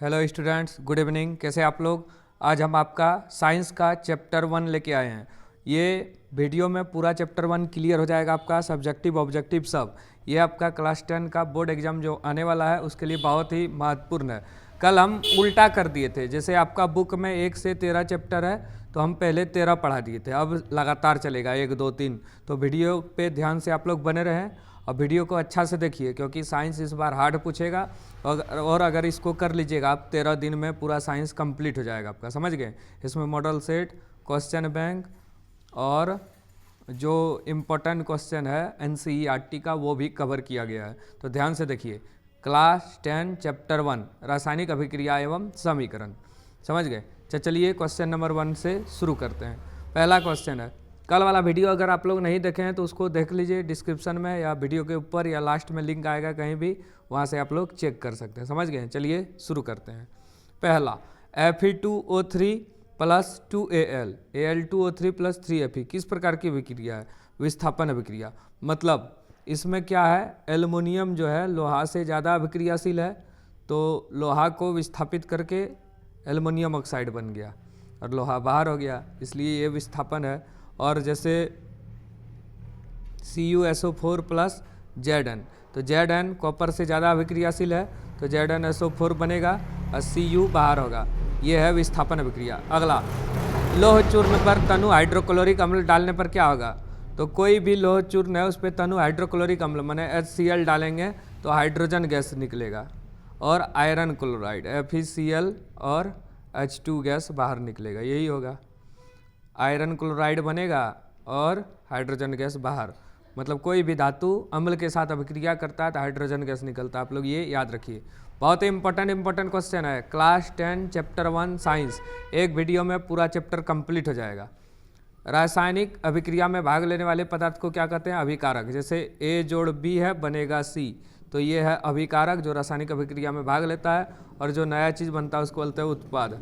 Hello students, good evening. कैसे आप लोग? आज हम आपका साइंस का चैप्टर 1 लेके आए हैं। ये वीडियो में पूरा चैप्टर 1 क्लियर हो जाएगा आपका, सब्जेक्टिव ऑब्जेक्टिव सब। ये आपका क्लास 10 का बोर्ड एग्जाम जो आने वाला है उसके लिए बहुत ही महत्वपूर्ण है। कल हम उल्टा कर दिए थे, जैसे आपका बुक में 1 से 13 चैप्टर है तो हम पहले 13 पढ़ा दिए थे, अब लगातार चलेगा 1 2 3। तो वीडियो पे ध्यान से आप लोग बने रहें और वीडियो को अच्छा से देखिए, क्योंकि साइंस इस बार हार्ड पूछेगा और अगर इसको कर लीजिएगा आप 13 दिन में पूरा साइंस कंप्लीट हो जाएगा आपका, समझ गए। इसमें मॉडल सेट, क्वेश्चन बैंक और जो इम्पोर्टेंट क्वेश्चन है एनसीईआरटी का वो भी कवर किया गया है। तो ध्यान से देखिए, क्लास 10 चैप्टर 1 रासायनिक अभिक्रिया एवं समीकरण, समझ गए। चलिए क्वेश्चन नंबर 1 से शुरू करते हैं। पहला क्वेश्चन है, कल वाला वीडियो अगर आप लोग नहीं देखे हैं तो उसको देख लीजिए, डिस्क्रिप्शन में या वीडियो के ऊपर या लास्ट में लिंक आएगा कहीं भी, वहाँ से आप लोग चेक कर सकते हैं, समझ गए। चलिए शुरू करते हैं। पहला, Fe2O3 plus 2Al, Al2O3 plus 3Fe किस प्रकार की अभिक्रिया है? विस्थापन अभिक्रिया। मतलब इसमें क्या है, एल्युमिनियम जो है लोहा से ज़्यादा अभिक्रियाशील है, तो लोहा को विस्थापित करके एल्युमिनियम ऑक्साइड बन गया और लोहा बाहर हो गया, इसलिए ये विस्थापन है। और जैसे CuSO4 प्लस Zn, तो Zn कॉपर से ज़्यादा अभिक्रियाशील है तो ZnSO4 बनेगा और Cu बाहर होगा, ये है विस्थापन अभिक्रिया। अगला, लोह चूर्ण पर तनु हाइड्रोक्लोरिक अम्ल डालने पर क्या होगा? तो कोई भी लोह चूर्ण है उस पर तनु हाइड्रोक्लोरिक अम्ल माने HCl डालेंगे तो हाइड्रोजन गैस निकलेगा और आयरन क्लोराइड FeCl और H2 गैस बाहर निकलेगा, यही होगा। आयरन क्लोराइड बनेगा और हाइड्रोजन गैस बाहर। मतलब कोई भी धातु अम्ल के साथ अभिक्रिया करता है तो हाइड्रोजन गैस निकलता है, आप लोग ये याद रखिए। बहुत ही इंपॉर्टेंट क्वेश्चन है, क्लास 10 चैप्टर 1 साइंस। एक वीडियो में पूरा चैप्टर कंप्लीट हो जाएगा। रासायनिक अभिक्रिया में भाग लेने वाले पदार्थ को क्या कहते हैं? अभिकारक। जैसे A जोड़ B है बनेगा C, तो ये है अभिकारक जो रासायनिक अभिक्रिया में भाग लेता है, और जो नया चीज़ बनता है उसको बोलते हैं उत्पाद।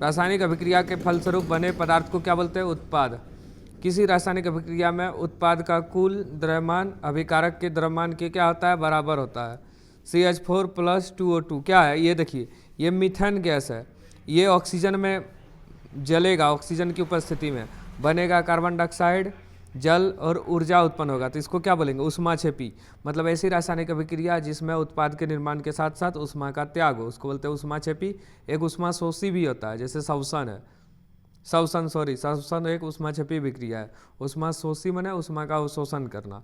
रासायनिक अभिक्रिया के फलस्वरूप बने पदार्थ को क्या बोलते हैं? उत्पाद। किसी रासायनिक अभिक्रिया में उत्पाद का कुल द्रव्यमान अभिकारक के द्रव्यमान के क्या होता है? बराबर होता है। CH4 प्लस 2O2 क्या है? ये देखिए, ये मीथेन गैस है, ये ऑक्सीजन में जलेगा, ऑक्सीजन की उपस्थिति में बनेगा कार्बन डाइऑक्साइड, जल और ऊर्जा उत्पन्न होगा, तो इसको क्या बोलेंगे? ऊष्माक्षेपी। मतलब ऐसी रासायनिक अभिक्रिया जिसमें उत्पाद के निर्माण के साथ साथ ऊष्मा का त्याग हो, उसको बोलते हैं ऊष्माक्षेपी। एक ऊष्माशोषी भी होता है, जैसे श्वसन है, श्वसन एक ऊष्माक्षेपी अभिक्रिया है। ऊष्माशोषी माने ऊष्मा का शोषण करना।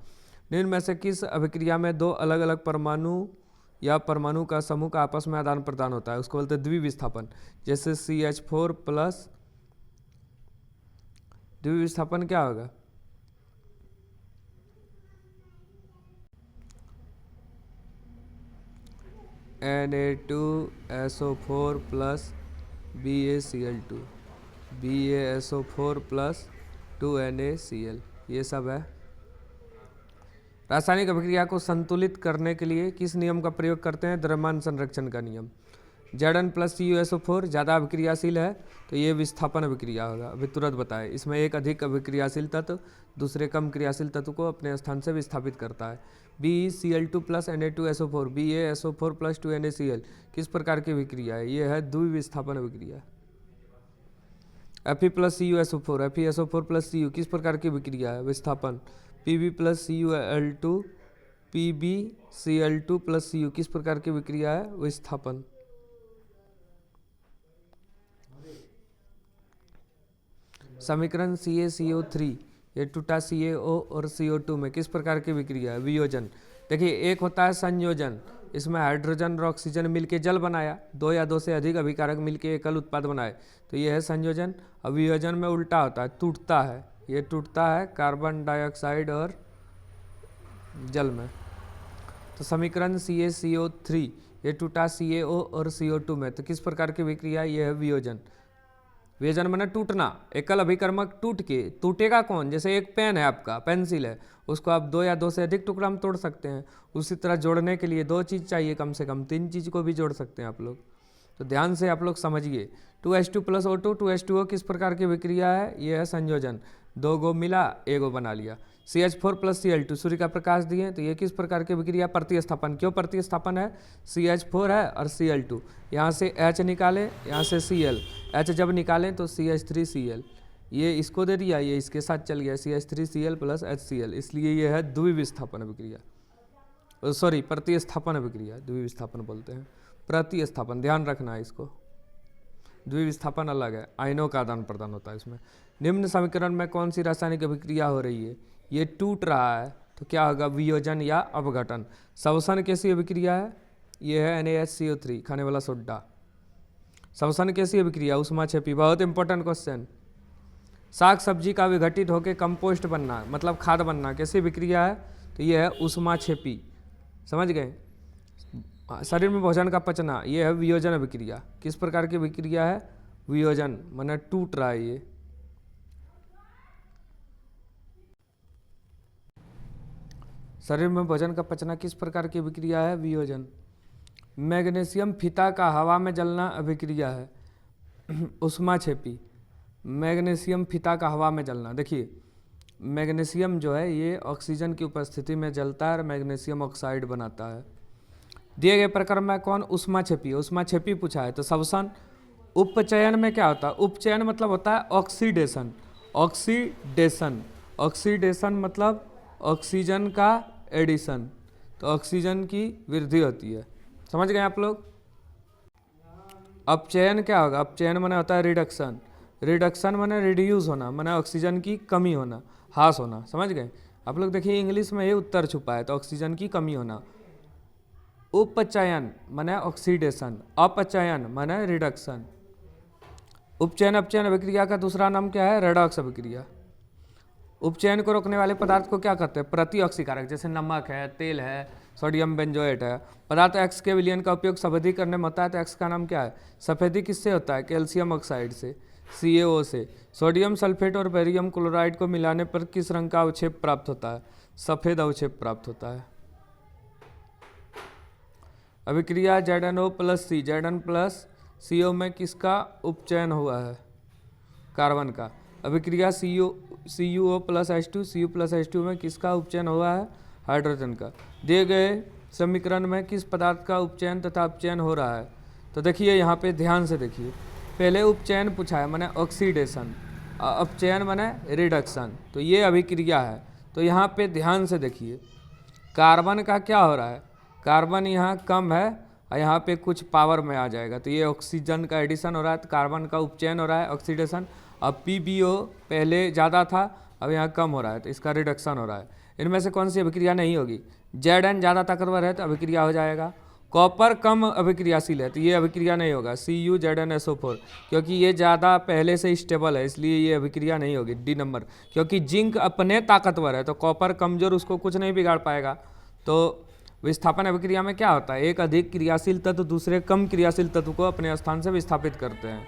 निम्न में से किस अभिक्रिया में दो अलग अलग परमाणु या परमाणु का समूह का आपस में आदान प्रदान होता है? उसको बोलते हैं द्विविस्थापन। जैसे CH4 प्लस, द्विविस्थापन क्या होगा? Na2SO4 plus BaCl2, BaSO4 plus 2NaCl, ये सब है। रासायनिक अभिक्रिया को संतुलित करने के लिए किस नियम का प्रयोग करते हैं? द्रव्यमान संरक्षण का नियम। Zn प्लस CuSO4 ज़्यादा अभिक्रियाशील है तो ये विस्थापन अभिक्रिया होगा। अभी तुरंत बताए, इसमें एक अधिक अभिक्रियाशील तत्व दूसरे कम क्रियाशील तत्व को अपने स्थान से विस्थापित करता है। BeCl2 plus Na2SO4, BaSO4 plus 2NaCl किस प्रकार की अभिक्रिया है? ये है द्विविस्थापन अभिक्रिया। Fe plus CuSO4, FeSO4 plus Cu किस प्रकार की अभिक्रिया है? विस्थापन। Pb plus Cul2, PbCl2 plus Cu किस प्रकार की अभिक्रिया है? विस्थापन। समीकरण CaCO3 ये टूटा CaO और CO2 में किस प्रकार की अभिक्रिया है? वियोजन। देखिए, एक होता है संयोजन, इसमें हाइड्रोजन और ऑक्सीजन मिलके जल बनाया, दो या दो से अधिक अभिकारक मिलके एकल उत्पाद बनाए, तो ये है संयोजन। और वियोजन में उल्टा होता है, टूटता है, ये टूटता है कार्बन डाइऑक्साइड और जल में। तो समीकरण CaCO3 ये टूटा CaO और CO2 में, तो किस प्रकार की अभिक्रिया? ये है वियोजन। वियोजन माने टूटना, एकल अभिकर्मक टूट के, टूटेगा कौन? जैसे एक पेन है आपका, पेंसिल है, उसको आप दो या दो से अधिक टुकड़ा में तोड़ सकते हैं। उसी तरह जोड़ने के लिए दो चीज़ चाहिए, कम से कम तीन चीज़ को भी जोड़ सकते हैं आप लोग। तो ध्यान से आप लोग समझिए। 2H2 प्लस O2 2H2O किस प्रकार की अभिक्रिया है? ये है संयोजन। दो गो मिला, एगो बना लिया। CH4 प्लस Cl2 सूर्य का प्रकाश दिए, तो ये किस प्रकार की अभिक्रिया? प्रतिस्थापन। क्यों प्रतिस्थापन है? CH4 है और Cl2, यहाँ से H निकालें, यहाँ से Cl, H जब निकालें तो CH3Cl, ये इसको दे दिया, ये इसके साथ चल गया CH3Cl प्लस HCl, इसलिए ये है द्विविस्थापन अभिक्रिया, सॉरी प्रतिस्थापन अभिक्रिया, द्विविस्थापन बोलते हैं, प्रतिस्थापन ध्यान रखना है इसको, द्विविस्थापन अलग है, आयनों का आदान प्रदान होता है इसमें। निम्न समीकरण में कौन सी रासायनिक अभिक्रिया हो रही है? ये टूट रहा है तो क्या होगा? वियोजन या अपघटन। श्वसन कैसी अभिक्रिया है? ये है NaHCO3 खाने वाला सोडा। श्वसन कैसी अभिक्रिया? ऊष्माक्षेपी। बहुत इंपॉर्टेंट क्वेश्चन। साग सब्जी का विघटित होकर कंपोस्ट बनना मतलब खाद बनना कैसी अभिक्रिया है? तो ये है ऊष्माक्षेपी। समझ गए? शरीर में भोजन का पचना, ये है वियोजन अभिक्रिया। किस प्रकार की अभिक्रिया है? वियोजन, माने टूट रहा है ये। शरीर में भोजन का पचना किस प्रकार की अभिक्रिया है? वियोजन। मैग्नीशियम फीता का हवा में जलना अभिक्रिया है ऊष्माक्षेपी। मैग्नीशियम फीता का हवा में जलना, देखिए मैग्नीशियम जो है ये ऑक्सीजन की उपस्थिति में जलता है और मैग्नीशियम ऑक्साइड बनाता है। दिए गए प्रक्रम में कौन ऊष्माक्षेपी है? ऊष्माक्षेपी पूछा है तो श्वसन। उपचयन में क्या होता है? उपचयन मतलब होता है ऑक्सीडेशन। ऑक्सीडेशन, ऑक्सीडेशन मतलब ऑक्सीजन का एडिशन, तो ऑक्सीजन की वृद्धि होती है। समझ गए आप लोग? अपचयन क्या होगा? अपचयन माने होता है रिडक्शन। रिडक्शन माने रिड्यूस होना, माने ऑक्सीजन की कमी होना, ह्रास होना। समझ गए आप लोग? देखिए इंग्लिश में ये उत्तर छुपा है, तो ऑक्सीजन की कमी होना। उपचयन माने ऑक्सीडेशन, अपचयन माने रिडक्शन। उपचयन अपचयन अभिक्रिया का दूसरा नाम क्या है? रेडॉक्स अभिक्रिया। उपचयन को रोकने वाले पदार्थ को क्या कहते हैं? प्रतिऑक्सीकारक। जैसे नमक है, तेल है, सोडियम बेंजोएट है। पदार्थ एक्स के विलयन का उपयोग सफेदी करने में होता है, तो एक्स का नाम क्या है? सफेदी किससे होता है? कैल्शियम ऑक्साइड से, CaO से। सोडियम सल्फेट और बेरियम क्लोराइड को मिलाने पर किस रंग का अवक्षेप प्राप्त होता है? सफेद अवक्षेप प्राप्त होता है। अभिक्रिया ZnO plus C, Zn plus CO में किसका उपचयन हुआ है? कार्बन का। अभिक्रिया CuO plus H2, Cu plus H2 में किसका उपचयन हुआ है? हाइड्रोजन का। दिए गए समीकरण में किस पदार्थ का उपचयन तथा अपचयन हो रहा है? तो देखिए यहाँ पे ध्यान से देखिए, पहले उपचयन पूछा है माने ऑक्सीडेशन, अपचयन माने रिडक्शन, तो ये अभिक्रिया है। तो यहाँ पे ध्यान से देखिए, कार्बन का क्या हो रहा है? कार्बन यहाँ कम है और यहाँ पे कुछ पावर में आ जाएगा, तो ये ऑक्सीजन का एडिशन हो रहा है, तो कार्बन का उपचयन हो रहा है, ऑक्सीडेशन। अब PbO पहले ज़्यादा था, अब यहाँ कम हो रहा है, तो इसका रिडक्शन हो रहा है। इनमें से कौन सी अभिक्रिया नहीं होगी? Zn ज़्यादा ताकतवर है तो अभिक्रिया हो जाएगा। कॉपर कम अभिक्रियाशील है तो ये अभिक्रिया नहीं होगा, CuZnSO4, क्योंकि ये ज़्यादा पहले से स्टेबल है, इसलिए ये अभिक्रिया नहीं होगी। D नंबर, क्योंकि जिंक अपने ताकतवर है तो कॉपर कमजोर, उसको कुछ नहीं बिगाड़ पाएगा। तो विस्थापन अभिक्रिया में क्या होता है? एक अधिक क्रियाशील तत्व दूसरे कम क्रियाशील तत्व को अपने स्थान से विस्थापित करते हैं।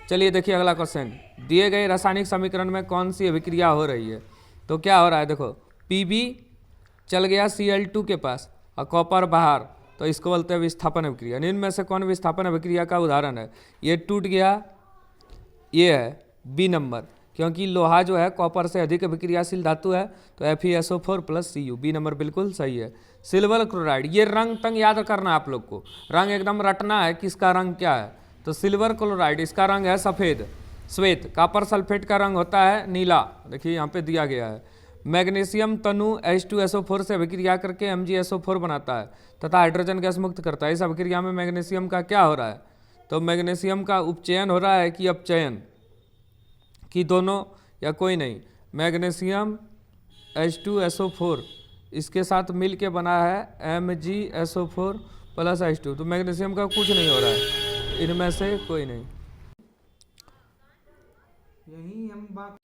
चलिए देखिए अगला क्वेश्चन। दिए गए रासायनिक समीकरण में कौन सी अभिक्रिया हो रही है? तो क्या हो रहा है? देखो Pb चल गया Cl2 के पास और कॉपर बाहर, तो इसको बोलते हैं विस्थापन अभिक्रिया। इनमें से कौन विस्थापन अभिक्रिया का उदाहरण है? ये टूट गया, ये है B नंबर, क्योंकि लोहा जो है कॉपर से अधिक अभिक्रियाशील धातु है, तो FeSO4 plus Cu, B number बिल्कुल सही है। सिल्वर क्लोराइड, ये रंग तंग याद करना है आप लोग को, रंग एकदम रटना है किसका रंग क्या है। तो सिल्वर क्लोराइड इसका रंग है सफ़ेद श्वेत। कॉपर सल्फेट का रंग होता है नीला, देखिए यहाँ पे दिया गया है। मैग्नीशियम तनु H2SO4 से अभिक्रिया करके MgSO4 बनाता है तथा हाइड्रोजन गैस मुक्त करता है। इस अभिक्रिया में मैग्नीशियम का क्या हो रहा है? तो मैग्नीशियम का उपचयन हो रहा है कि अपचयन, कि दोनों या कोई नहीं? मैग्नीशियम H2SO4 इसके साथ मिल के बना है MgSO4 प्लस H2, तो मैग्नीशियम का कुछ नहीं हो रहा है, इनमें से कोई नहीं। यही हम बात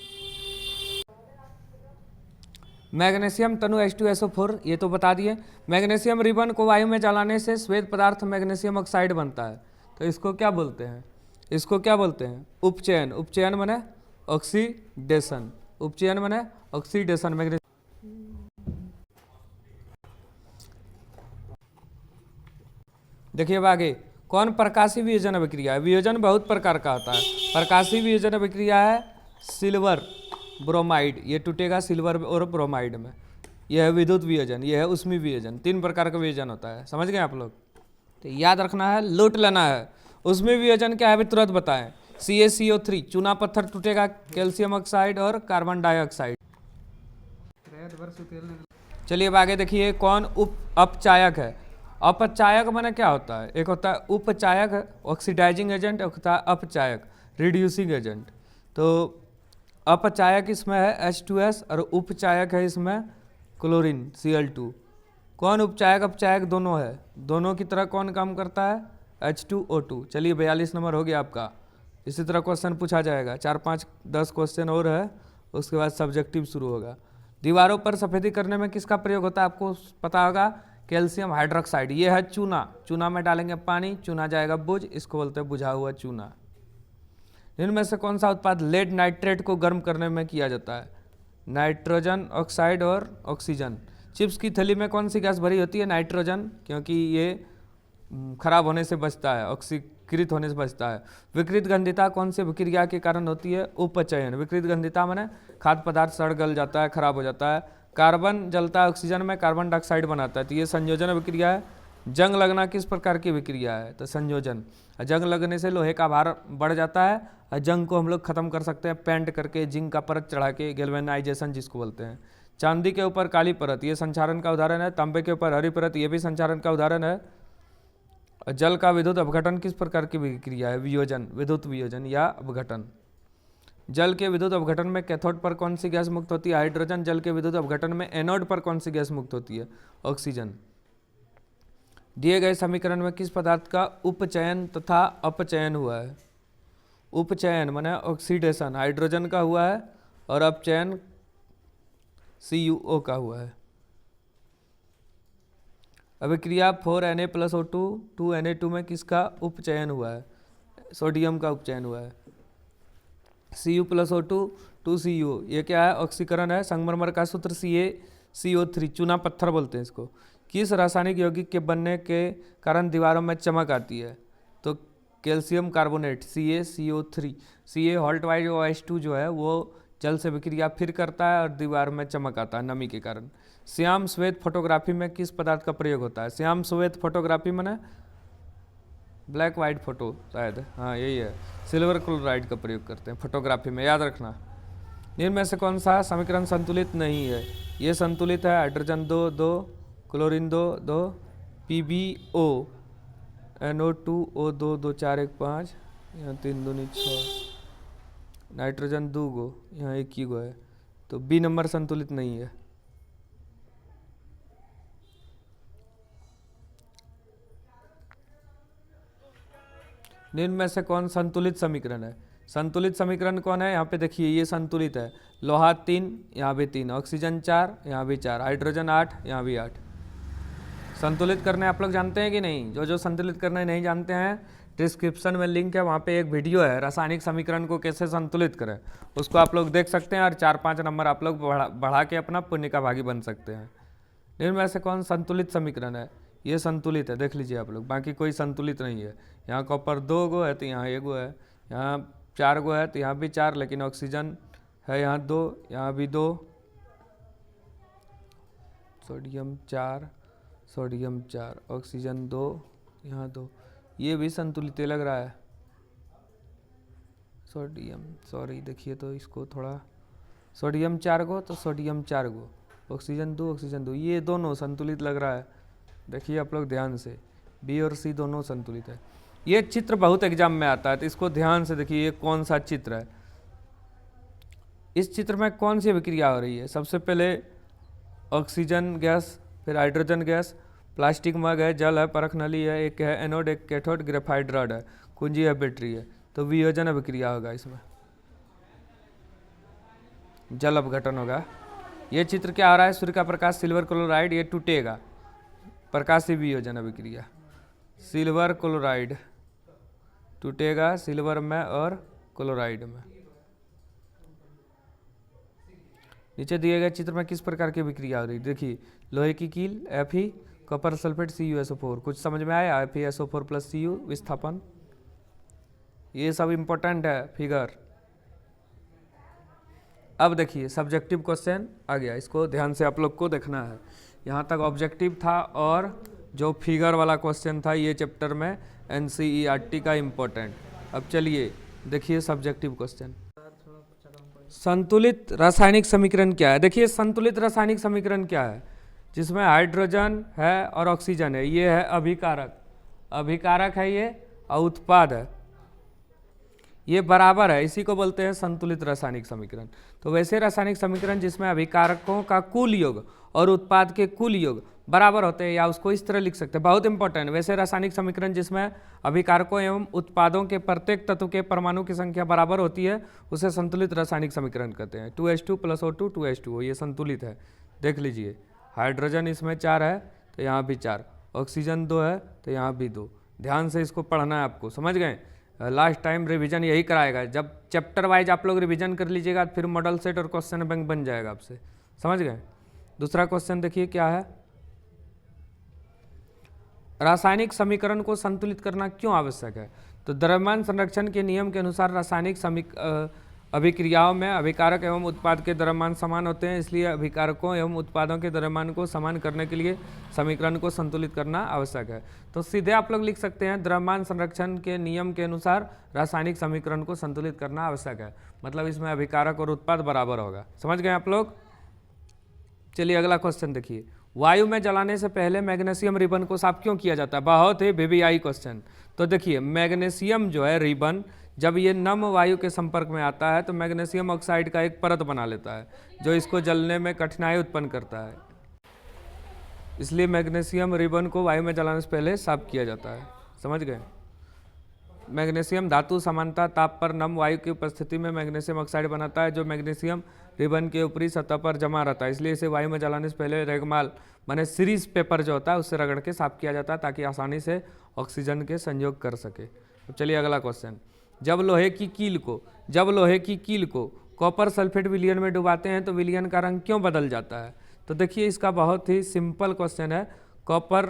मैग्नीशियम तनु H2SO4 ये तो बता दिए। मैग्नीशियम रिबन को वायु में जलाने से श्वेत पदार्थ मैग्नीशियम ऑक्साइड बनता है, तो इसको क्या बोलते हैं? इसको क्या बोलते हैं? उपचयन। उपचयन माने ऑक्सीडेशन, उपचयन माने ऑक्सीडेशन। मैग्नीशियम देखिए अब आगे, कौन प्रकाशी वियोजन अभिक्रिया है? वियोजन बहुत प्रकार का होता है। प्रकाशी वियोजन अभिक्रिया है सिल्वर, ब्रोमाइड, ये टूटेगा सिल्वर और ब्रोमाइड में। यह है विद्युत वियोजन, यह है उष्मीय वियोजन। 3 प्रकार का वियोजन होता है, समझ गए आप लोग। तो याद रखना है, लूट लेना है। उष्मीय वियोजन क्या है अभी तुरंत बताएं। CaCO3 चूना पत्थर टूटेगा, कैल्शियम ऑक्साइड और कार्बन डाइऑक्साइड। रेत भर से तेल निकल। चलिए अब आगे देखिए कौन अपचायक है। अपचायक माने क्या होता है, एक होता है उपचायक ऑक्सीडाइजिंग एजेंट, एक होता है अपचायक रिड्यूसिंग एजेंट। तो अपचायक इसमें है H2S और उपचायक है इसमें क्लोरीन Cl2। कौन उपचायक अपचायक दोनों है, दोनों की तरह कौन काम करता है, H2O2। चलिए 42 नंबर हो गया आपका। इसी तरह क्वेश्चन पूछा जाएगा, 4-5-10 क्वेश्चन और है, उसके बाद सब्जेक्टिव शुरू होगा। दीवारों पर सफेदी करने में किसका प्रयोग होता है, आपको पता होगा, कैल्शियम हाइड्रोक्साइड। ये है चूना, चूना में डालेंगे पानी, चूना जाएगा बुझ, इसको बोलते हैं बुझा हुआ चूना। इनमें से कौन सा उत्पाद लेड नाइट्रेट को गर्म करने में किया जाता है, नाइट्रोजन ऑक्साइड और ऑक्सीजन। चिप्स की थैली में कौन सी गैस भरी होती है, नाइट्रोजन, क्योंकि ये खराब होने से बचता है, ऑक्सीकृत होने से बचता है। विकृत गंधिता कौन सी विक्रिया के कारण होती है, उपचयन। विकृत गंधिता माने खाद्य पदार्थ सड़ गल जाता है, खराब हो जाता है। कार्बन जलता है ऑक्सीजन में, कार्बन डाइऑक्साइड बनाता है, तो ये संयोजन विक्रिया है। जंग लगना किस प्रकार की विक्रिया है, तो संयोजन। जंग लगने से लोहे का भार बढ़ जाता है, और जंग को हम लोग खत्म कर सकते हैं पेंट करके, जिंक का परत चढ़ा के, गैल्वेनाइजेशन जिसको बोलते हैं। चांदी के ऊपर काली परत, ये संचारण का उदाहरण है। तांबे के ऊपर हरी परत, ये भी संचारण का उदाहरण है। जल का विद्युत अपघटन किस प्रकार की विक्रिया है, वियोजन, विद्युत वियोजन या अपघटन। जल के विद्युत अपघटन में कैथोड पर कौन सी गैस मुक्त होती है, हाइड्रोजन। जल के विद्युत अपघटन में एनोड पर कौन सी गैस मुक्त होती है, ऑक्सीजन। दिए गए समीकरण में किस पदार्थ का उपचयन तथा अपचयन हुआ है। उपचयन माने ऑक्सीडेशन हाइड्रोजन का हुआ है, और अपचयन CuO का हुआ है। अभिक्रिया 4Na+O2 2Na2 में किसका उपचयन हुआ है, सोडियम का उपचयन हुआ है। Cu+O2 2Cu, ये क्या है, ऑक्सीकरण है। संगमरमर का सूत्र CaCO3 चूना पत्थर बोलते हैं इसको। किस रासायनिक यौगिक के बनने के कारण दीवारों में चमक आती है, तो कैल्शियम कार्बोनेट CaCO3। Ca(H2) जो है वो जल से विक्रिया फिर करता है और दीवार में चमक आता है नमी के कारण। श्याम श्वेत फोटोग्राफी में किस पदार्थ का प्रयोग होता है, श्याम श्वेत फोटोग्राफी में ब्लैक वाइट फोटो शायद, हाँ यही है, सिल्वर क्लोराइड का प्रयोग करते हैं फोटोग्राफी में, याद रखना। इनमें में से कौन सा समीकरण संतुलित नहीं है, ये संतुलित है। Hydrogen 2 chlorine 2 PbO NO2 O2 2 4 1 5, यहाँ 3 2 6, नाइट्रोजन 2 गो, यहाँ 1 ही गो है, तो B नंबर संतुलित नहीं है। निम्न में से कौन संतुलित समीकरण है, संतुलित समीकरण कौन है, यहाँ पे देखिए ये संतुलित है। लोहा 3, यहाँ भी 3, ऑक्सीजन 4, यहाँ भी 4, हाइड्रोजन 8, यहाँ भी 8। संतुलित करने आप लोग जानते हैं कि नहीं, जो संतुलित करने नहीं जानते हैं, डिस्क्रिप्शन में लिंक है, वहाँ पे एक वीडियो है रासायनिक समीकरण को कैसे संतुलित करें, उसको आप लोग देख सकते हैं और 4-5 नंबर आप लोग बढ़ा के अपना पुण्य का भागी बन सकते हैं। निम्न में से कौन संतुलित समीकरण है, ये संतुलित है, देख लीजिए आप लोग, बाकी कोई संतुलित नहीं है। यहाँ कॉपर 2 गो है तो यहाँ 1 गो है, यहाँ 4 गो है तो यहाँ भी 4, लेकिन ऑक्सीजन है यहाँ 2, यहाँ भी 2, सोडियम 4, सोडियम 4, ऑक्सीजन 2, यहाँ 2, ये भी संतुलित लग रहा है। सोडियम, सॉरी देखिए तो इसको थोड़ा, सोडियम 4 गो तो सोडियम 4 गो, ऑक्सीजन 2, ऑक्सीजन 2, ये दोनों संतुलित लग रहा है। देखिए आप लोग ध्यान से, B और C दोनों संतुलित है। ये चित्र बहुत एग्जाम में आता है, तो इसको ध्यान से देखिए, ये कौन सा चित्र है। इस चित्र में कौन सी विक्रिया हो रही है, सबसे पहले ऑक्सीजन गैस, फिर हाइड्रोजन गैस, प्लास्टिक मग है, जल है, परख नली है, एक है एनोड, एक कैथोड, ग्रेफाइट रॉड है, कुंजी है, बैटरी है, तो वियोजन अभिक्रिया होगा, इसमें जल अपघटन होगा। ये चित्र क्या हो रहा है, सूर्य का प्रकाश, सिल्वर क्लोराइड, ये टूटेगा, प्रकाश से वियोजन अभिक्रिया, सिल्वर क्लोराइड टूटेगा सिल्वर में और क्लोराइड में। नीचे दिए गए चित्र में किस प्रकार की विक्रिया हो रही है, देखिए लोहे की कील Fe, कॉपर सल्फेट CuSO4, कुछ समझ में आया, FeSO4 + Cu विस्थापन, ये सब इंपॉर्टेंट है फिगर। अब देखिए सब्जेक्टिव क्वेश्चन आ गया, इसको ध्यान से आप लोग को देखना है। यहाँ तक ऑब्जेक्टिव था और जो फिगर वाला क्वेश्चन था ये चैप्टर में NCERT का इम्पोर्टेंट। अब चलिए देखिए सब्जेक्टिव क्वेश्चन। संतुलित रासायनिक समीकरण क्या है? देखिए संतुलित रासायनिक समीकरण क्या है? जिसमें हाइड्रोजन है और ऑक्सीजन है, ये है अभिकारक, अभिकारक है ये, और उत्पाद है, ये बराबर है, इसी को बोलते हैं संतुलित रासायनिक समीकरण। तो वैसे रासायनिक समीकरण जिसमें अभिकारकों का कुल योग और उत्पाद के कुल योग बराबर होते हैं, या उसको इस तरह लिख सकते हैं, बहुत इंपॉर्टेंट। वैसे रासायनिक समीकरण जिसमें अभिकारकों एवं उत्पादों के प्रत्येक तत्व के परमाणु की संख्या बराबर होती है उसे संतुलित रासायनिक समीकरण कहते हैं। 2H2 + O2 2H2O, ये संतुलित है। देख लीजिए हाइड्रोजन इसमें 4 है तो यहाँ भी 4, ऑक्सीजन 2 है तो यहाँ भी 2। ध्यान से इसको पढ़ना है आपको, समझ गए? लास्ट टाइम रिवीजन यही कराएगा, जब चैप्टर वाइज आप लोग रिवीजन कर लीजिएगा फिर मॉडल सेट और क्वेश्चन बैंक बन जाएगा आपसे, समझ गए? दूसरा क्वेश्चन देखिए क्या है, रासायनिक समीकरण को संतुलित करना क्यों आवश्यक है? तो द्रव्यमान संरक्षण के नियम के अनुसार रासायनिक अभिक्रियाओं में अभिकारक एवं उत्पाद के द्रव्यमान समान होते हैं, इसलिए अभिकारकों एवं उत्पादों के द्रव्यमान को समान करने के लिए समीकरण को संतुलित करना आवश्यक है। तो सीधे आप लोग लिख सकते हैं द्रव्यमान संरक्षण के नियम के अनुसार रासायनिक समीकरण को संतुलित करना आवश्यक है, मतलब इसमें अभिकारक और उत्पाद बराबर होगा। समझ गए आप लोग? चलिए अगला क्वेश्चन देखिए, वायु में जलाने से पहले मैग्नीशियम रिबन को साफ क्यों किया जाता है? बहुत ही VVI क्वेश्चन। तो देखिए मैग्नीशियम जो है रिबन, जब ये नम वायु के संपर्क में आता है तो मैग्नीशियम ऑक्साइड का एक परत बना लेता है जो इसको जलने में कठिनाई उत्पन्न करता है, इसलिए मैग्नीशियम रिबन को वायु में जलाने से पहले साफ किया जाता है। समझ गए? मैग्नीशियम धातु समानता ताप पर नम वायु की उपस्थिति में मैग्नीशियम ऑक्साइड बनाता है जो मैग्नीशियम रिबन के ऊपरी सतह पर जमा रहता है, इसलिए इसे वायु में जलाने से पहले रेगमाल माने सीरीज पेपर जो होता है उससे रगड़ के साफ किया जाता है ताकि आसानी से ऑक्सीजन के संयोग कर सके। अब चलिए अगला क्वेश्चन, जब लोहे की कील को कॉपर सल्फेट विलयन में डुबाते हैं तो विलयन का रंग क्यों बदल जाता है? तो देखिए इसका बहुत ही सिंपल क्वेश्चन है। कॉपर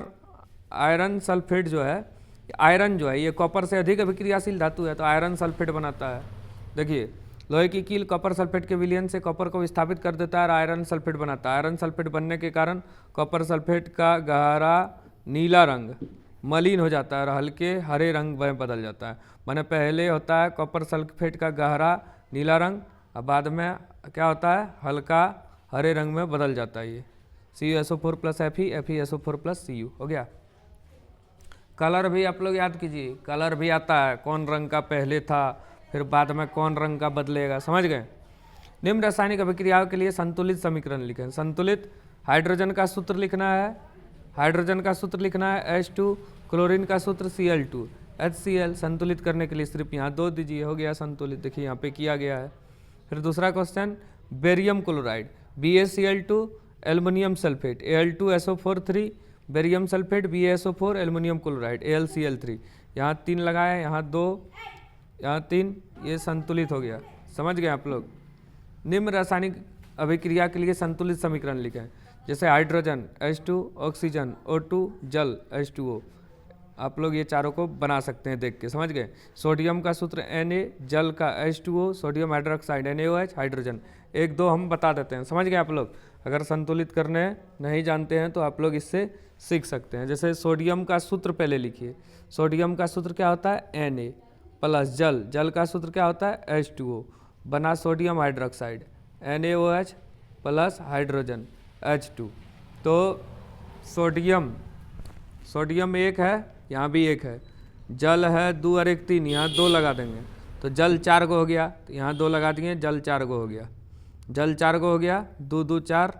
आयरन सल्फेट जो है, आयरन जो है ये कॉपर से अधिक अभिक्रियाशील धातु है तो आयरन सल्फेट बनाता है। देखिए लोहे की कील कॉपर सल्फेट के विलयन से कॉपर को विस्थापित कर देता है और आयरन सल्फेट बनाता है। आयरन सल्फेट बनने के कारण कॉपर सल्फेट का गहरा नीला रंग मलिन हो जाता है और हल्के हरे रंग में बदल जाता है। माने पहले होता है कॉपर सल्फेट का गहरा नीला रंग, और बाद में क्या होता है हल्का हरे रंग में बदल जाता है। ये CuSO4 + Fe, FeSO4 + Cu हो गया। कलर भी आप लोग याद कीजिए, कलर भी आता है कौन रंग का पहले था फिर बाद में कौन रंग का बदलेगा। समझ गए? निम्न रासायनिक अभिक्रियाओं के लिए संतुलित समीकरण लिखें। संतुलित हाइड्रोजन का सूत्र लिखना है, हाइड्रोजन का सूत्र लिखना है H2, क्लोरीन का सूत्र Cl2, HCl। संतुलित करने के लिए सिर्फ यहाँ 2 दीजिए, हो गया संतुलित। देखिए यहाँ पे किया गया है। फिर दूसरा question, barium chloride BaCl2 aluminium sulphate Al2SO4 3, barium sulphate BaSO4 aluminium chloride AlCl3। यहाँ 3 लगाए, यहाँ 2, यहाँ 3, ये संतुलित हो गया। समझ गए आप लोग? निम्न रासायनिक अभिक्रिया के लिए संतुलित समीकरण लिखें, जैसे हाइड्रोजन H2, ऑक्सीजन O2, जल H2O। आप लोग ये चारों को बना सकते हैं देख के। समझ गए? सोडियम का सूत्र Na, जल का H2O, sodium hydroxide NaOH, hydrogen. 1 2 हम बता देते हैं। समझ गए आप लोग? अगर संतुलित करने नहीं जानते हैं तो आप लोग इससे सीख सकते हैं। जैसे सोडियम का सूत्र पहले लिखिए, सोडियम का सूत्र क्या होता है Na प्लस जल, जल का सूत्र क्या होता है H2O, बना sodium hydroxide NaOH plus hydrogen H2। तो सोडियम 1 है, यहाँ भी 1 है, जल है 2 और 1 3, यहाँ 2 लगा देंगे तो जल 4 गो हो गया, तो यहाँ 2 लगा दिए, जल 4 गो हो गया, जल 4 गो हो गया, 2 2 4,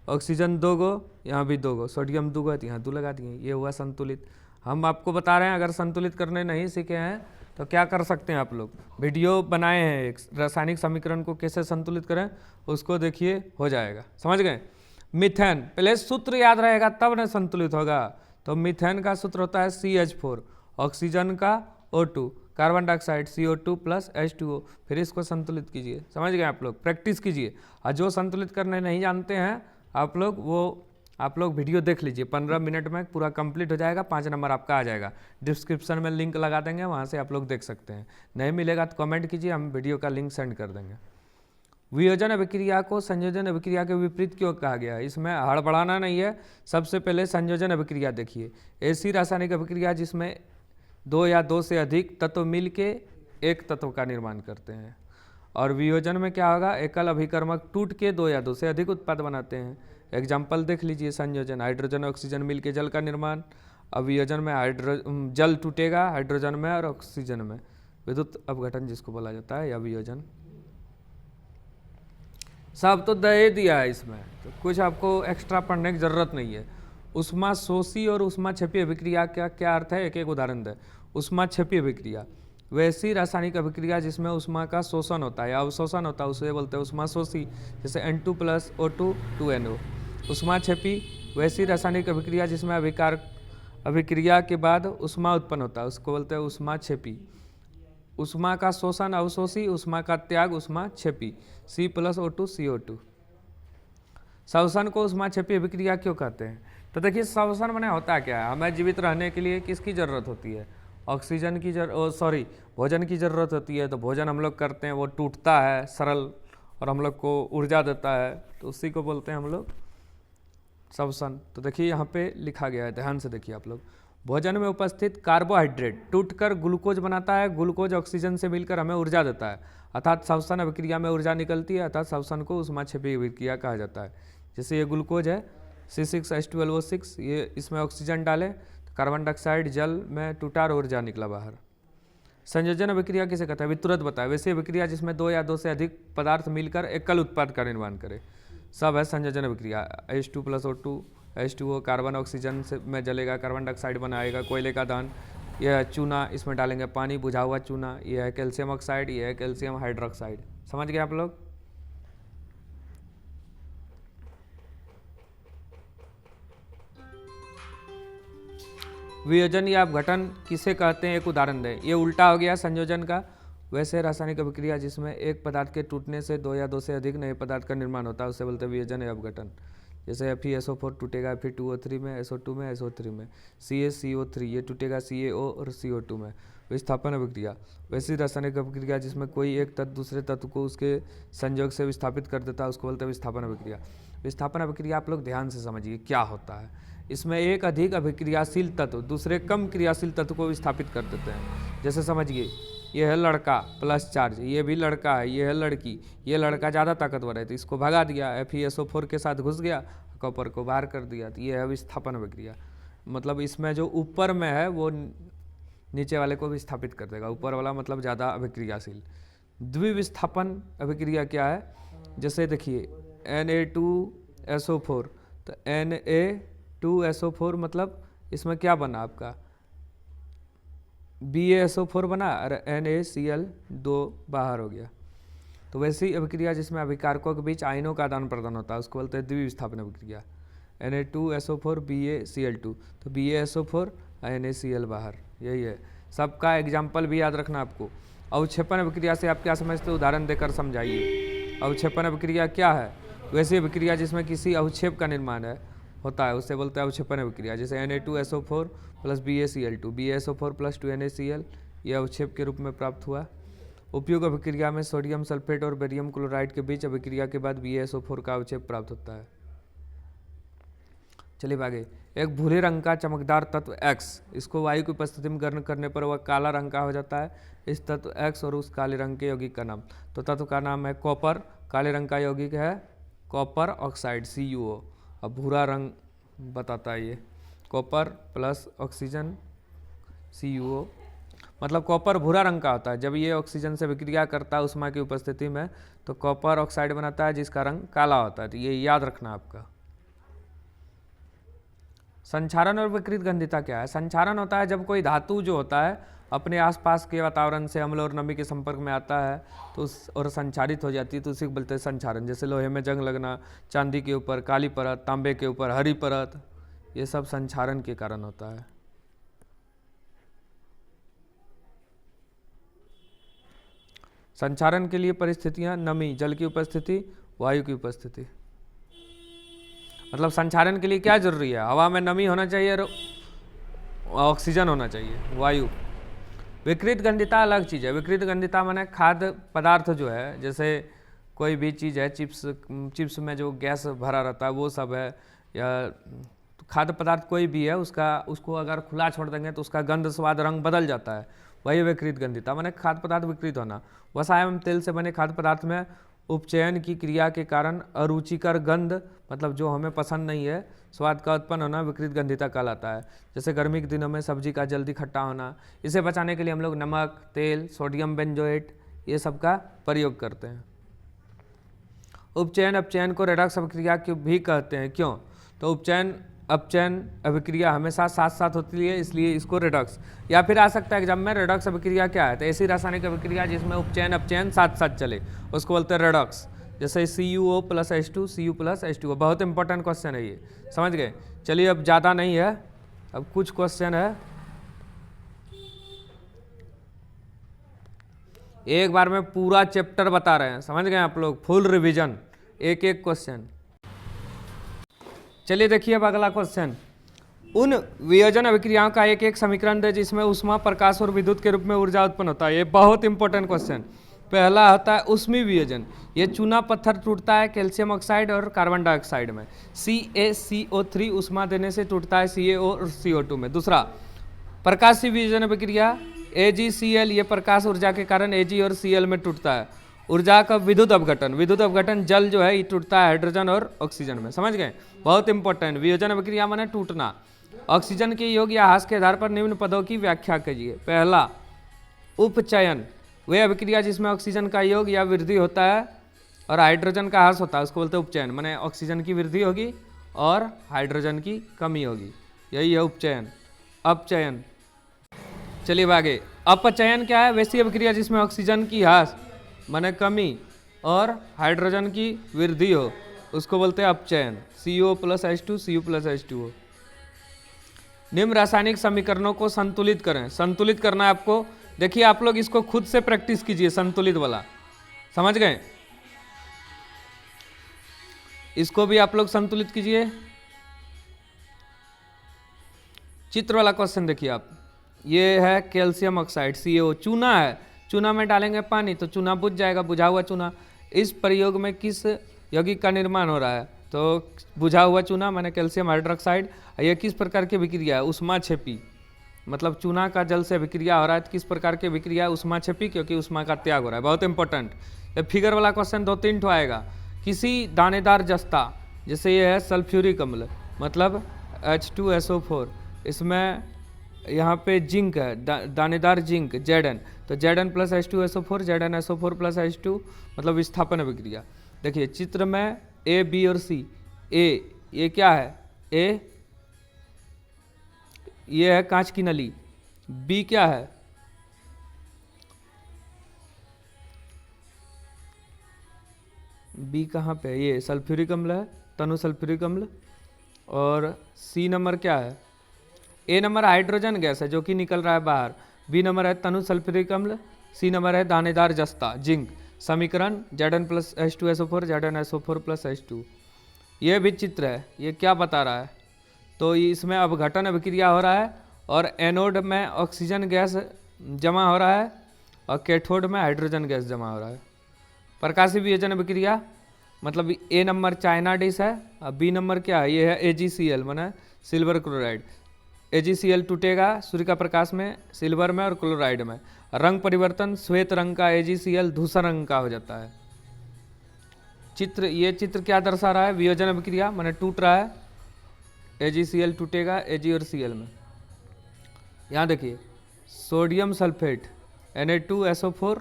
ऑक्सीजन 2 गो, यहाँ भी 2 गो, सोडियम 2 गो है तो यहाँ 2 लगा दिए, ये हुआ संतुलित। हम आपको बता रहे हैं अगर संतुलित करने नहीं सीखे हैं तो क्या कर सकते हैं आप लोग, वीडियो बनाए हैं एक रासायनिक समीकरण को कैसे संतुलित करें, उसको देखिए हो जाएगा। समझ गए? मीथेन, पहले सूत्र याद रहेगा तब न संतुलित होगा। तो मीथेन का सूत्र होता है CH4, ऑक्सीजन का O2, carbon dioxide CO2 + H2O। फिर इसको संतुलित कीजिए। समझ गए आप लोग? प्रैक्टिस कीजिए, और जो संतुलित करने नहीं जानते हैं आप लोग वीडियो देख लीजिए, 15 मिनट में पूरा कंप्लीट हो जाएगा, 5 नंबर आपका आ जाएगा। डिस्क्रिप्शन में लिंक लगा देंगे, वहाँ से आप लोग देख सकते हैं। नहीं मिलेगा तो कमेंट कीजिए, हम वीडियो का लिंक सेंड कर देंगे। वियोजन अभिक्रिया को संयोजन अभिक्रिया के विपरीत क्यों कहा गया है? इसमें हड़बड़ाना नहीं है। सबसे पहले संयोजन अभिक्रिया देखिए, ऐसी रासायनिक अभिक्रिया जिसमें दो या दो से अधिक तत्व मिल के एक तत्व का निर्माण करते हैं। और वियोजन में क्या होगा, एकल अभिकर्मक टूट के दो या दो से अधिक उत्पाद बनाते हैं। एग्जाम्पल देख लीजिए, संयोजन हाइड्रोजन ऑक्सीजन मिल के जल का निर्माण। अब वियोजन में जल टूटेगा हाइड्रोजन में और ऑक्सीजन में, विद्युत अपघटन जिसको बोला जाता है, या वियोजन। सब तो दे दिया है इसमें, तो कुछ आपको एक्स्ट्रा पढ़ने की जरूरत नहीं है। उष्मा शोषी और उष्मा क्षेपी अभिक्रिया का क्या अर्थ है, एक एक उदाहरण दे। उष्मा क्षेपी अभिक्रिया वैसी रासायनिक अभिक्रिया जिसमें उष्मा का शोषण होता है या अवशोषण होता है, उसे बोलते हैं उष्मा शोषी, जैसे N2 + O2 2NO। उष्मा क्षेपी वैसी रासायनिक अभिक्रिया जिसमें अभिक्रिया के बाद उष्मा उत्पन्न होता है, उसको बोलते हैं उष्मा क्षेपी। उष्मा का शोषण अवशोषी, उष्मा का त्याग उष्मा क्षेपी, C + O2 CO2। श्वसन को उष्मा क्षेपी अभिक्रिया क्यों कहते हैं? तो देखिए, श्वसन मैंने होता क्या है, हमें जीवित रहने के लिए किसकी ज़रूरत होती है? ऑक्सीजन की भोजन की ज़रूरत होती है। तो भोजन हम लोग करते हैं, वो टूटता है सरल और हम लोग को ऊर्जा देता है, तो उसी को बोलते हैं हम लोग श्वसन। तो देखिए यहाँ पे लिखा गया है, ध्यान से देखिए आप लोग। भोजन में उपस्थित कार्बोहाइड्रेट टूटकर ग्लूकोज बनाता है, ग्लूकोज ऑक्सीजन से मिलकर हमें ऊर्जा देता है, अर्थात श्वसन अभिक्रिया में ऊर्जा निकलती है, अर्थात श्वसन को उष्माक्षेपी अभिक्रिया कहा जाता है। जैसे ये ग्लूकोज है C6H12O6, ये इसमें ऑक्सीजन डाले तो कार्बन डाइऑक्साइड जल में टूटा और ऊर्जा निकला बाहर। संयोजन अभिक्रिया किसे कहता है, अभी तुरंत बताया। वैसे अभिक्रिया जिसमें दो या दो से अधिक पदार्थ मिलकर एकल उत्पाद का निर्माण करे, सब है संयोजन अभिक्रिया। H2 + O2 H2O carbon oxygen से में जलेगा, कार्बन डाइऑक्साइड बनाएगा, कोयले का दहन। यह है चूना, इसमें डालेंगे पानी, बुझा हुआ चूना। यह है कैल्शियम ऑक्साइड, यह है कैल्शियम हाइड्रोक्साइड। समझ गए आप लोग? वियोजन या अपघटन किसे कहते हैं, एक उदाहरण दें। ये उल्टा हो गया संयोजन का। वैसे रासायनिक अभिक्रिया जिसमें एक पदार्थ के टूटने से दो या दो से अधिक नए पदार्थ का निर्माण होता है, उसे बोलते हैं वियोजन या अपघटन। जैसे FeSO4 टूटेगा Fe2O3 में, SO2 में, SO3 में। CaCO3 ये टूटेगा CaO और CO2 में। विस्थापन अभिक्रिया वैसी रासायनिक अभिक्रिया जिसमें कोई एक तत्व दूसरे तत्व को उसके संयोग से विस्थापित कर देता है, उसको बोलते हैं विस्थापन अभिक्रिया। विस्थापन अभिक्रिया आप लोग ध्यान से समझिए क्या होता है। इसमें एक अधिक अभिक्रियाशील तत्व दूसरे कम क्रियाशील तत्व को विस्थापित कर देते हैं। जैसे समझिए, ये है लड़का प्लस चार्ज, ये भी लड़का है, ये है लड़की। ये लड़का ज़्यादा ताकतवर है तो इसको भगा दिया, FeSO4 के साथ घुस गया, कॉपर को बाहर कर दिया, तो ये है विस्थापन अभिक्रिया। मतलब इसमें जो ऊपर में है वो नीचे वाले को विस्थापित कर देगा, ऊपर वाला मतलब ज़्यादा अभिक्रियाशील। द्विविस्थापन अभिक्रिया क्या है? जैसे देखिए Na2SO4, तो Na2SO4 मतलब इसमें क्या बना आपका BaSO4 बना और NaCl2 बाहर हो गया। तो वैसी अभिक्रिया जिसमें अभिकारकों के बीच आयनों का आदान प्रदान होता है, उसको बोलते हैं द्विविस्थापन अभिक्रिया। Na2SO4 BaCl2, तो BaSO4 NaCl बाहर, यही है। सबका एग्जाम्पल भी याद रखना आपको। अवक्षेपण अभिक्रिया से आप क्या समझते हो, उदाहरण देकर समझाइए। अवक्षेपण अभिक्रिया क्या है? वैसी अभिक्रिया जिसमें किसी अवक्षेप का निर्माण होता है, उससे बोलते हैं अवक्षेपण अभिक्रिया। जैसे Na2SO4 + BaCl2, BaSO4 + 2NaCl, यह अवक्षेप के रूप में प्राप्त हुआ। उपयुक्त अभिक्रिया में सोडियम सल्फेट और बेरियम क्लोराइड के बीच अभिक्रिया के बाद BaSO4 का अवक्षेप प्राप्त होता है। चलिए आगे। एक भूरे रंग का चमकदार तत्व X, इसको वायु की उपस्थिति में गर्म करने पर वह काला रंग का हो जाता है। इस तत्व X और उस काले रंग के यौगिक का नाम, तो तत्व का नाम है कॉपर, काले रंग का यौगिक है कॉपर ऑक्साइड CuO। अब भूरा रंग बताता है ये, कॉपर प्लस ऑक्सीजन CuO, मतलब कॉपर भूरा रंग का होता है। जब ये ऑक्सीजन से विक्रिया करता है उष्मा की उपस्थिति में, तो कॉपर ऑक्साइड बनाता है जिसका रंग काला होता है। तो ये याद रखना आपका। संक्षारण और विकृत गंधिता क्या है? संक्षारण होता है जब कोई धातु जो होता है अपने आसपास के वातावरण से अम्ल और नमी के संपर्क में आता है तो और संक्षारित हो जाती है, तो उसी को बोलते हैं संक्षारण। जैसे लोहे में जंग लगना, चांदी के ऊपर काली परत, तांबे के ऊपर हरी परत, ये सब संक्षारण के कारण होता है। संक्षारण के लिए परिस्थितियां नमी, जल की उपस्थिति, वायु की उपस्थिति। मतलब संक्षारण के लिए क्या जरूरी है? हवा में नमी होना चाहिए और ऑक्सीजन होना चाहिए, वायु। विकृत गंधिता अलग चीज़ है। विकृत गंधिता माने खाद्य पदार्थ जो है, जैसे कोई भी चीज़ है, चिप्स में जो गैस भरा रहता है वो सब है, या खाद्य पदार्थ कोई भी है उसको अगर खुला छोड़ देंगे तो उसका गंध स्वाद रंग बदल जाता है, वही विकृत गंधिता माने खाद्य पदार्थ विकृत होना। वसा एवं तेल से बने खाद्य पदार्थ में उपचयन की क्रिया के कारण अरुचिकर गंध, मतलब जो हमें पसंद नहीं है, स्वाद का उत्पन्न होना विकृत गंधिता कहलाता है। जैसे गर्मी के दिनों में सब्जी का जल्दी खट्टा होना, इसे बचाने के लिए हम लोग नमक, तेल, सोडियम बेंजोएट ये सब का प्रयोग करते हैं। उपचयन अपचयन को रेडॉक्स अभिक्रिया भी कहते हैं। क्यों? तो उपचयन अपचयन अभिक्रिया हमेशा साथ साथ होती है, इसलिए इसको रेडॉक्स। या फिर आ सकता है एग्जाम में, रेडॉक्स अभिक्रिया क्या है? तो ऐसी रासायनिक अभिक्रिया जिसमें उपचयन अपचयन साथ साथ चले उसको बोलते हैं रेडॉक्स। जैसे CuO + H2 Cu + H2O, बहुत इंपॉर्टेंट क्वेश्चन है ये, समझ गए? चलिए अब ज़्यादा नहीं है, अब कुछ क्वेश्चन है, एक बार में पूरा चैप्टर बता रहे हैं, समझ गए आप लोग? फुल रिवीजन, एक एक क्वेश्चन। चलिए देखिए अब अगला क्वेश्चन। उन वियोजन अभिक्रियाओं का एक एक समीकरण दे जिसमें ऊष्मा, प्रकाश और विद्युत के रूप में ऊर्जा उत्पन्न होता है। ये बहुत इंपॉर्टेंट क्वेश्चन। पहला होता है ऊष्मी वियोजन। ये चूना पत्थर टूटता है कैल्शियम ऑक्साइड और कार्बन डाइऑक्साइड में। CaCO3 ऊष्मा देने से टूटता है CaO और CO2 में। दूसरा प्रकाशीय वियोजन अभिक्रिया AgCl, ये प्रकाश ऊर्जा के कारण Ag और Cl में टूटता है। ऊर्जा का विद्युत अवघटन जल जो है ये टूटता है हाइड्रोजन और ऑक्सीजन में, समझ गए? बहुत इंपॉर्टेंट। वियोजन अभिक्रिया माने टूटना। ऑक्सीजन के योग या ह्रास के आधार पर निम्न पदों की व्याख्या कीजिए। पहला उपचयन, वह अभिक्रिया जिसमें ऑक्सीजन का योग या वृद्धि होता है और हाइड्रोजन का ह्रास होता है, उसको बोलते हैं उपचयन। माने ऑक्सीजन की वृद्धि होगी और हाइड्रोजन की कमी होगी, यही है उपचयन। अपचयन, चलिए आगे। अपचयन क्या है? वैसी अभिक्रिया जिसमें ऑक्सीजन की ह्रास माने कमी और हाइड्रोजन की वृद्धि हो, उसको बोलते हैं अपचयन। CO + H2 Cu + H2O। निम्न रासायनिक समीकरणों को संतुलित करें। संतुलित करना है आपको, देखिए आप लोग इसको खुद से प्रैक्टिस कीजिए, संतुलित वाला, समझ गए? इसको भी आप लोग संतुलित कीजिए। चित्र वाला क्वेश्चन देखिए आप, ये है कैल्शियम ऑक्साइड CaO, चूना है, चूना में डालेंगे पानी तो चूना बुझ जाएगा, बुझा हुआ चूना। इस प्रयोग में किस यौगिक का निर्माण हो रहा है? तो बुझा हुआ चूना माने कैल्शियम हाइड्रोक्साइड। यह किस प्रकार की विक्रिया है? उष्माक्षेपी, मतलब चूना का जल से विक्रिया हो रहा है, तो किस प्रकार की विक्रिया है? उष्माक्षेपी, क्योंकि उष्मा का त्याग हो रहा है। बहुत इंपॉर्टेंट। ये फिगर वाला क्वेश्चन 2-3 ठो आएगा। किसी दानेदार जस्ता, जैसे ये है सल्फ्यूरिक अम्ल, मतलब H2SO4, इसमें यहाँ पे जिंक है, दानेदार जिंक Zn, तो Zn + H2SO4, ZnSO4 + H2, मतलब विस्थापन अभिक्रिया। देखिए चित्र में A, B और C। A ये क्या है? A ये है कांच की नली। B क्या है? B कहाँ पे? ये सल्फ्यूरिक अम्ल है, तनु सल्फ्यूरिक अम्ल। और C नंबर क्या है? A नंबर हाइड्रोजन गैस है जो कि निकल रहा है बाहर। B नंबर है तनु सल्फ्यूरिक अम्ल। C नंबर है दानेदार जस्ता जिंक। समीकरण Zn + H2SO4, ZnSO4 + H2। ये भी चित्र है, ये क्या बता रहा है? तो इसमें अपघटन अभिक्रिया हो रहा है और एनोड में ऑक्सीजन गैस जमा हो रहा है और कैथोड में हाइड्रोजन गैस जमा हो रहा है। प्रकाशीय वियोजन अभिक्रिया, मतलब A नंबर चाइना डिश है और B नंबर क्या है? ये है AgCl, माना सिल्वर क्लोराइड। AgCl टूटेगा सूर्य का प्रकाश में, सिल्वर में और क्लोराइड में। रंग परिवर्तन, श्वेत रंग का AgCl धूसर रंग का हो जाता है। चित्र, ये चित्र क्या दर्शा रहा है? वियोजन अभिक्रिया, माने टूट रहा है, AgCl टूटेगा Ag और Cl में। यहाँ देखिए sodium sulphate Na2SO4,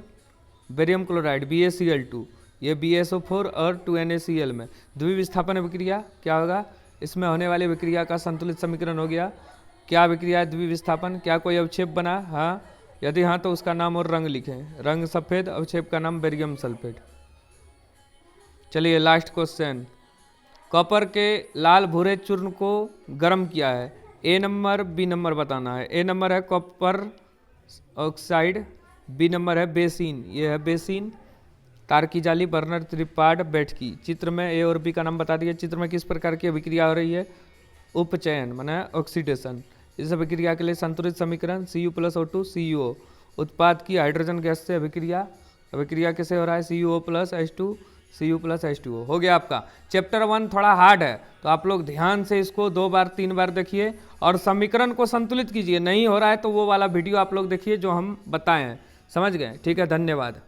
barium chloride BaCl2, ये BaSO4 और 2NaCl में द्विविस्थापन अभिक्रिया क्या होगा? इसमें होने वाली विक्रिया का संतुलित समीकरण हो गया। क्या विक्रिया है? द्विविस्थापन। क्या कोई अवक्षेप बना? हाँ, यदि हाँ तो उसका नाम और रंग लिखें। रंग सफ़ेद, अवक्षेप का नाम बेरियम सल्फेट। चलिए लास्ट क्वेश्चन। कॉपर के लाल भूरे चूर्ण को गर्म किया है। A नंबर B नंबर बताना है। A नंबर है कॉपर ऑक्साइड, B नंबर है बेसिन, ये है बेसिन। तार की जाली, बर्नर, त्रिपाड, बैठकी। चित्र में A और B का नाम बता दिया। चित्र में किस प्रकार की अभिक्रिया हो रही है? उपचयन माने ऑक्सीडेशन। इस अभिक्रिया के लिए संतुलित समीकरण Cu + O2 CuO। उत्पाद की हाइड्रोजन गैस से अभिक्रिया, अभिक्रिया कैसे हो रहा है? CuO + H2 Cu+H2O हो गया आपका। चैप्टर 1 थोड़ा हार्ड है, तो आप लोग ध्यान से इसको 2 बार 3 बार देखिए और समीकरण को संतुलित कीजिए। नहीं हो रहा है तो वो वाला वीडियो आप लोग देखिए जो हम बताए हैं। समझ गए? ठीक है, धन्यवाद।